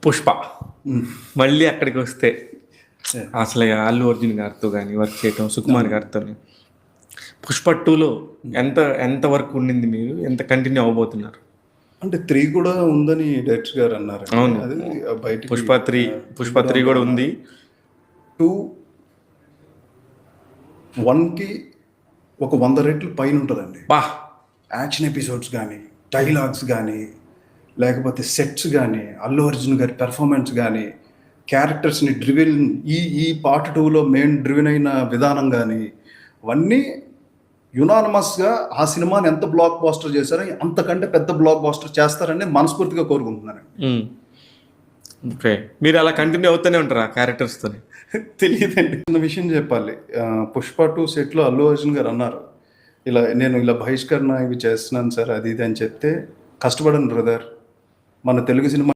పుష్ప మళ్ళీ అక్కడికి వస్తే అసలు అల్లు అర్జున్ గారితో కానీ వర్క్ చేయటం, సుకుమార్ గారితో. పుష్ప 2లో ఎంత వర్క్ ఉండింది, మీరు ఎంత కంటిన్యూ అవ్వబోతున్నారు? అంటే 3 కూడా ఉందని డైరెక్టర్ గారు అన్నారు. అవును, అది బయట పుష్ప 3 కూడా ఉంది. 2 1కి ఒక 100 రెట్లు పైన ఉంటుందండి. బా, యాక్షన్ ఎపిసోడ్స్ కానీ, డైలాగ్స్ కానీ, లేకపోతే సెట్స్ కానీ, అల్లు అర్జున్ గారి పెర్ఫార్మెన్స్ కానీ, క్యారెక్టర్స్ని డ్రివెన్ ఈ పార్ట్ 2లో మెయిన్ డ్రివెన్ అయిన విధానం కానీ, అవన్నీ యునానిమస్గా ఆ సినిమాని ఎంత బ్లాక్ బాస్టర్ చేశారో అంతకంటే పెద్ద బ్లాక్ బాస్టర్ చేస్తారని మనస్ఫూర్తిగా కోరుకుంటున్నాను. ఓకే, మీరు అలా కంటిన్యూ అవుతూనే ఉంటారా క్యారెక్టర్స్తో? తెలియదండి. చిన్న విషయం చెప్పాలి. పుష్ప 2 సెట్లో అల్లు అర్జున్ గారు అన్నారు, నేను ఇలా బహిష్కరణ ఇవి చేస్తున్నాను సార్, అది ఇది అని చెప్తే, కష్టపడండి బ్రదర్, మన తెలుగు సినిమా